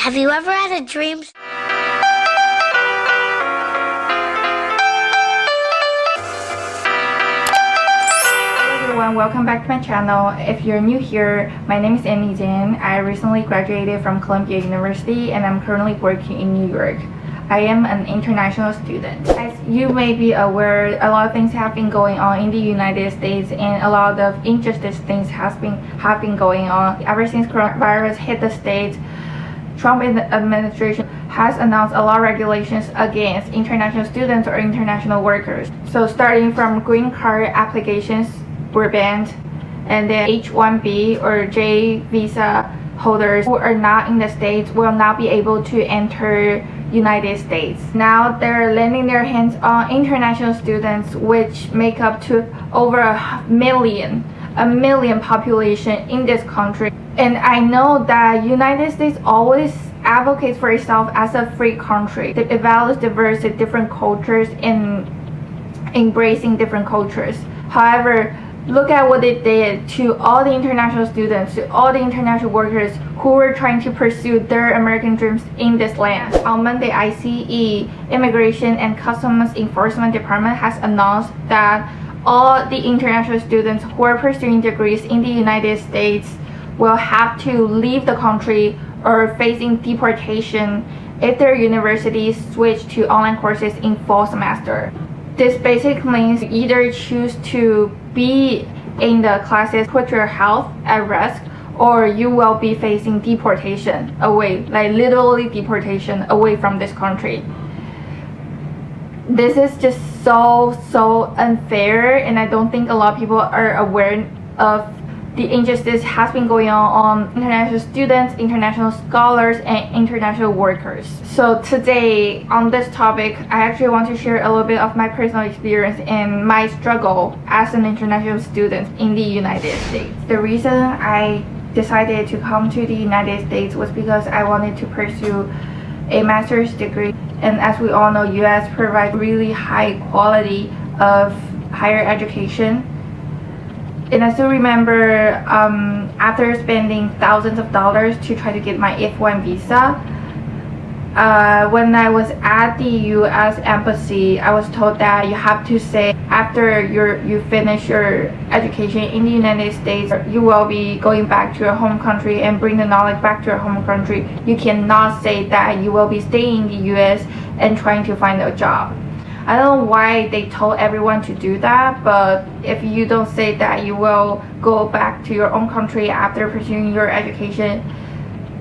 Have you ever had a dream? Hello everyone, welcome back to my channel. If you're new here, my name is Annie Jin. I recently graduated from Columbia University and I'm currently working in New York. I am an international student. As you may be aware, a lot of things have been going on in the United States and a lot of injustice things have been going on. Ever since coronavirus hit the States, Trump administration has announced a lot of regulations against international students or international workers. So starting from green card applications were banned, and then H-1B or J visa holders who are not in the States will not be able to enter United States. Now they're landing their hands on international students, which make up to over a million population in this country. And I know that United States always advocates for itself as a free country. It values diversity, different cultures, and embracing different cultures. However, look at what they did to all the international students, to all the international workers who were trying to pursue their American dreams in this land. On Monday, ICE, Immigration and Customs Enforcement Department has announced that all the international students who are pursuing degrees in the United States will have to leave the country or facing deportation if their universities switch to online courses in fall semester. This basically means you either choose to be in the classes, put your health at risk, or you will be facing deportation away, like literally deportation away from this country. This is just so unfair, and I don't think a lot of people are aware of the injustice has been going on international students, international scholars, and international workers. So today on this topic, I actually want to share a little bit of my personal experience and my struggle as an international student in the United States. The reason I decided to come to the United States was because I wanted to pursue a master's degree, and as we all know, US provides really high quality of higher education. And I still remember after spending thousands of dollars to try to get my F1 visa, when I was at the US embassy, I was told that you have to say after you finish your education in the United States, you will be going back to your home country and bring the knowledge back to your home country. You cannot say that you will be staying in the US and trying to find a job. I don't know why they told everyone to do that, but if you don't say that you will go back to your own country after pursuing your education,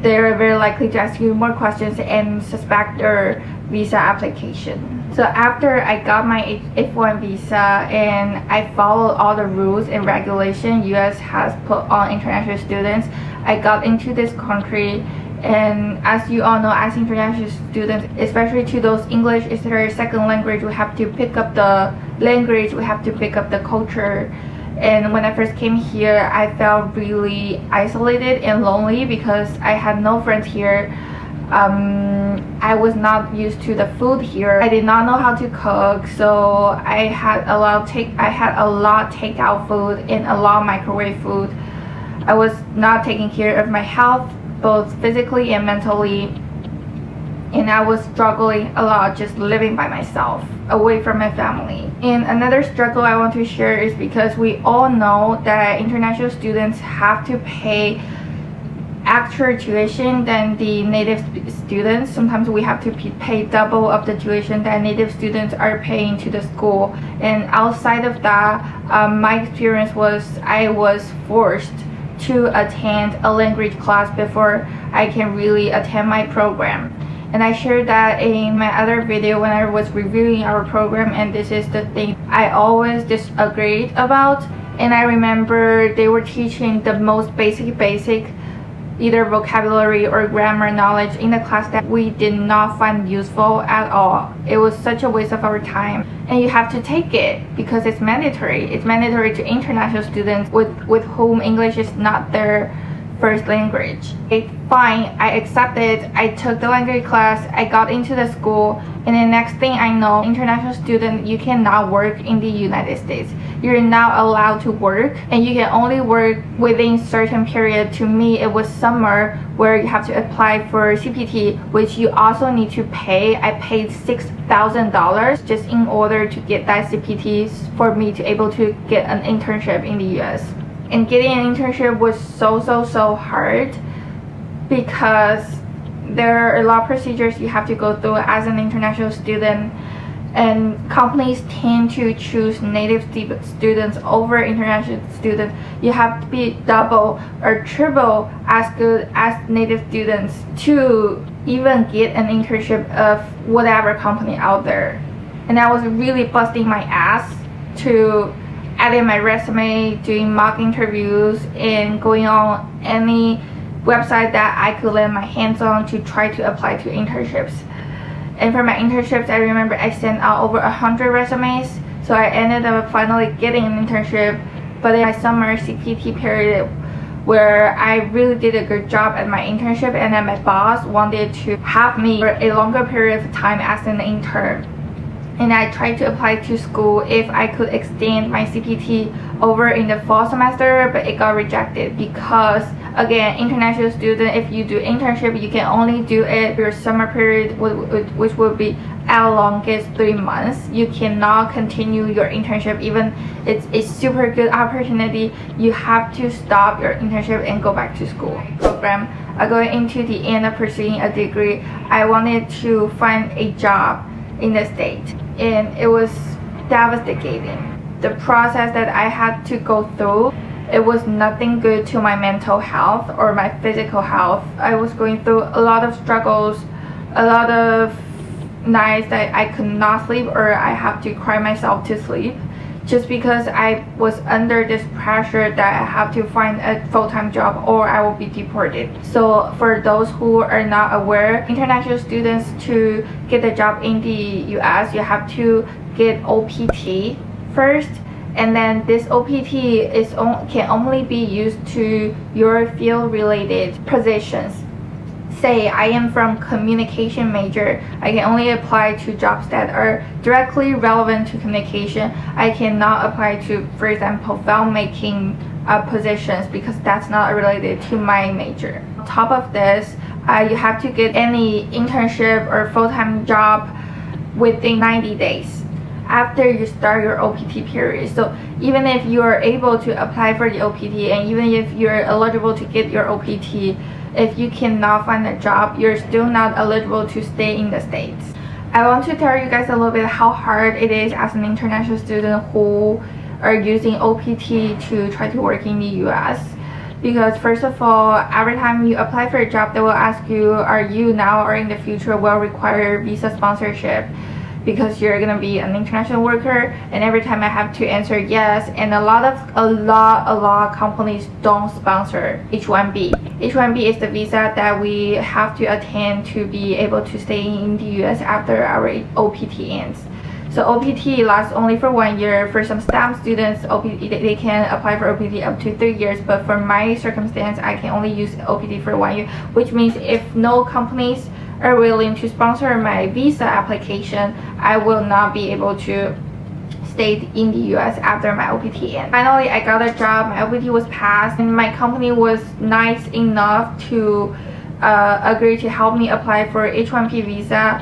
they're very likely to ask you more questions and suspect your visa application. So after I got my F1 visa and I followed all the rules and regulations US has put on international students, I got into this country. And as you all know, as international students, especially to those English is their second language, we have to pick up the language, we have to pick up the culture. And when I first came here, I felt really isolated and lonely because I had no friends here. I was not used to the food here. I did not know how to cook, so I had a lot takeout food and a lot of microwave food. I was not taking care of my health, both physically and mentally, and I was struggling a lot just living by myself away from my family. And another struggle I want to share is because we all know that international students have to pay extra tuition than the native students. Sometimes we have to pay double of the tuition that native students are paying to the school. And outside of that, my experience was I was forced to attend a language class before I can really attend my program. And I shared that in my other video when I was reviewing our program, and this is the thing I always disagreed about. And I remember they were teaching the most basic either vocabulary or grammar knowledge in the class that we did not find useful at all. It was such a waste of our time, and you have to take it because it's mandatory. It's mandatory to international students with whom English is not their first language. Okay, fine, I accepted. I took the language class, I got into the school, and the next thing I know, international student, you cannot work in the United States. You're not allowed to work, and you can only work within certain period. To me, it was summer where you have to apply for CPT, which you also need to pay. I paid $6,000 just in order to get that CPT for me to able to get an internship in the US. And getting an internship was so hard because there are a lot of procedures you have to go through as an international student, and companies tend to choose native students over international students. You have to be double or triple as good as native students to even get an internship of whatever company out there. And I was really busting my ass to edit my resume, doing mock interviews, and going on any website that I could lay my hands on to try to apply to internships. And for my internships, I remember I sent out over 100 resumes, so I ended up finally getting an internship. But in my summer CPT period, where I really did a good job at my internship, and then my boss wanted to have me for a longer period of time as an intern. And I tried to apply to school if I could extend my CPT over in the fall semester, but it got rejected because, again, international student, if you do internship, you can only do it your summer period, which would be at longest 3 months. You cannot continue your internship even it's a super good opportunity. You have to stop your internship and go back to school. Program going into the end of pursuing a degree, I wanted to find a job in the state, and it was devastating. The process that I had to go through, it was nothing good to my mental health or my physical health. I was going through a lot of struggles, a lot of nights that I could not sleep, or I have to cry myself to sleep, just because I was under this pressure that I have to find a full-time job or I will be deported. So for those who are not aware, international students, to get a job in the US, you have to get OPT first, and then this OPT can only be used to your field related positions. Say I am from communication major, I can only apply to jobs that are directly relevant to communication. I cannot apply to, for example, filmmaking positions because that's not related to my major. On top of this, you have to get any internship or full-time job within 90 days after you start your OPT period. So even if you are able to apply for the OPT, and even if you're eligible to get your OPT, if you cannot find a job, you're still not eligible to stay in the States. I want to tell you guys a little bit how hard it is as an international student who are using OPT to try to work in the US. Because first of all, every time you apply for a job, they will ask you, are you now or in the future will require visa sponsorship? Because you're gonna be an international worker, and every time I have to answer yes, and a lot of companies don't sponsor H-1B. H-1B is the visa that we have to attain to be able to stay in the US after our OPT ends. So OPT lasts only for 1 year. For some STEM students, they can apply for OPT up to 3 years, but for my circumstance, I can only use OPT for 1 year, which means if no companies are willing to sponsor my visa application, I will not be able to stay in the US after my OPT ends. Finally, I got a job, my OPT was passed, and my company was nice enough to agree to help me apply for H-1B visa.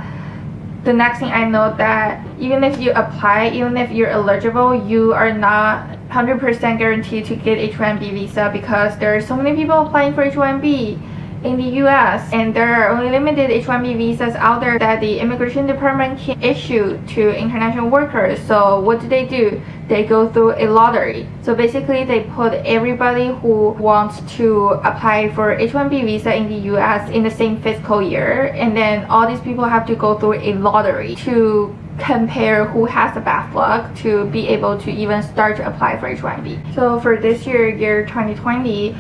The next thing I know that even if you apply, even if you're eligible, you are not 100% guaranteed to get H-1B visa, because there are so many people applying for H-1B in the US, and there are only limited H-1B visas out there that the immigration department can issue to international workers. So what do? They go through a lottery. So basically they put everybody who wants to apply for H-1B visa in the US in the same fiscal year, and then all these people have to go through a lottery to compare who has the best luck to be able to even start to apply for H-1B. So for this year 2020,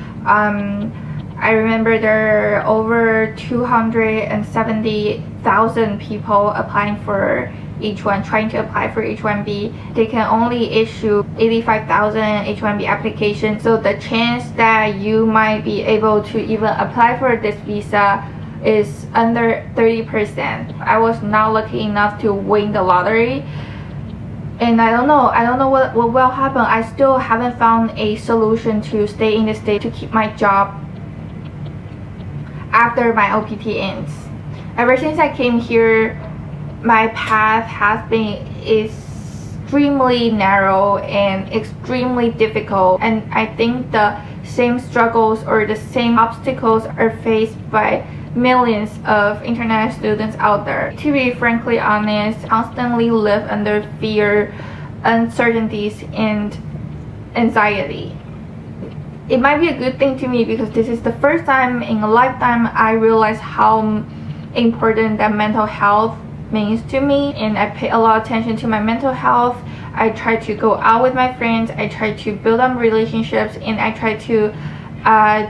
I remember there are over 270,000 people applying for H1, trying to apply for H1B, they can only issue 85,000 H1B applications. So the chance that you might be able to even apply for this visa is under 30%. I was not lucky enough to win the lottery. And I don't know what will happen. I still haven't found a solution to stay in the state to keep my job after my OPT ends. Ever since I came here, my path has been extremely narrow and extremely difficult, and I think the same struggles or the same obstacles are faced by millions of international students out there. To be frankly honest, constantly live under fear, uncertainties, and anxiety. It might be a good thing to me because this is the first time in a lifetime I realized how important that mental health means to me, and I pay a lot of attention to my mental health. I try to go out with my friends, I try to build up relationships, and I try to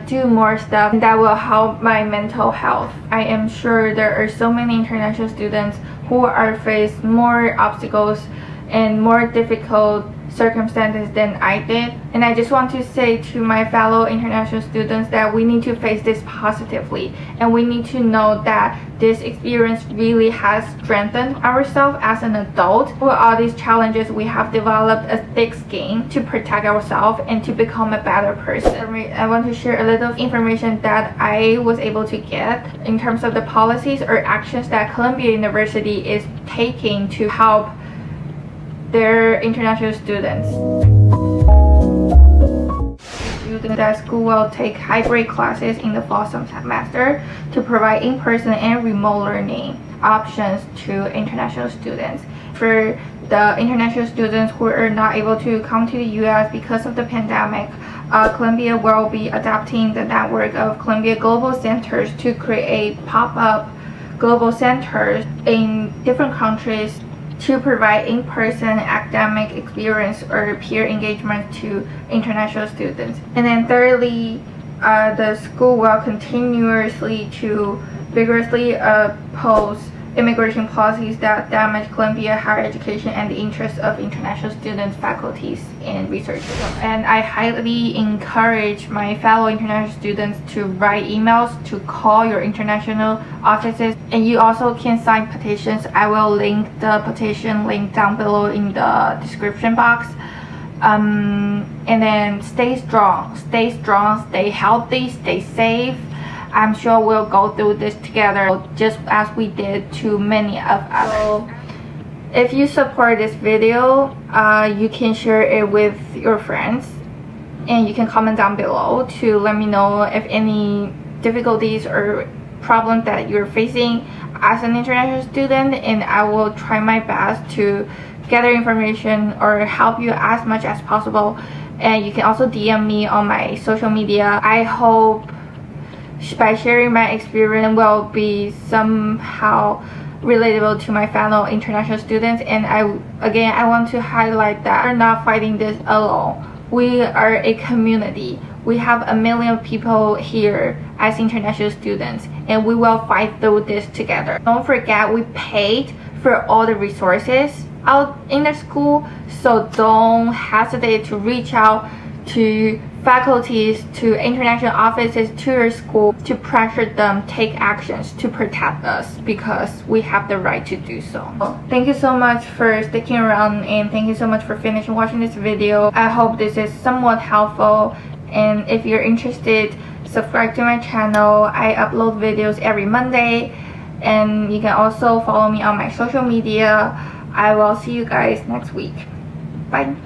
do more stuff that will help my mental health. I am sure there are so many international students who are faced more obstacles and more difficult circumstances than I did, and I just want to say to my fellow international students that we need to face this positively, and we need to know that this experience really has strengthened ourselves as an adult. For all these challenges, we have developed a thick skin to protect ourselves and to become a better person. I want to share a little information that I was able to get in terms of the policies or actions that Columbia University is taking to help their international students. That school will take hybrid classes in the fall semester to provide in-person and remote learning options to international students. For the international students who are not able to come to the US because of the pandemic, Columbia will be adapting the network of Columbia Global Centers to create pop-up global centers in different countries to provide in-person academic experience or peer engagement to international students. And then thirdly, the school will continuously to vigorously oppose immigration policies that damage Columbia higher education and the interests of international students, faculties, and researchers. And I highly encourage my fellow international students to write emails, to call your international offices, and you also can sign petitions. I will link the petition link down below in the description box. And then stay strong, stay healthy, stay safe. I'm sure we'll go through this together just as we did to many of us. So if you support this video, you can share it with your friends, and you can comment down below to let me know if any difficulties or problems that you're facing as an international student, and I will try my best to gather information or help you as much as possible. And you can also DM me on my social media. I hope by sharing my experience will be somehow relatable to my fellow international students. And I want to highlight that we're not fighting this alone. We are a community. We have a million people here as international students, and we will fight through this together. Don't forget, we paid for all the resources out in the school, so don't hesitate to reach out to faculties, to international offices, to your school, to pressure them take actions to protect us, because we have the right to do so. Thank you so much for sticking around, and thank you so much for finishing watching this video. I hope this is somewhat helpful, and if you're interested, subscribe to my channel. I upload videos every Monday, and you can also follow me on my social media. I will see you guys next week. Bye.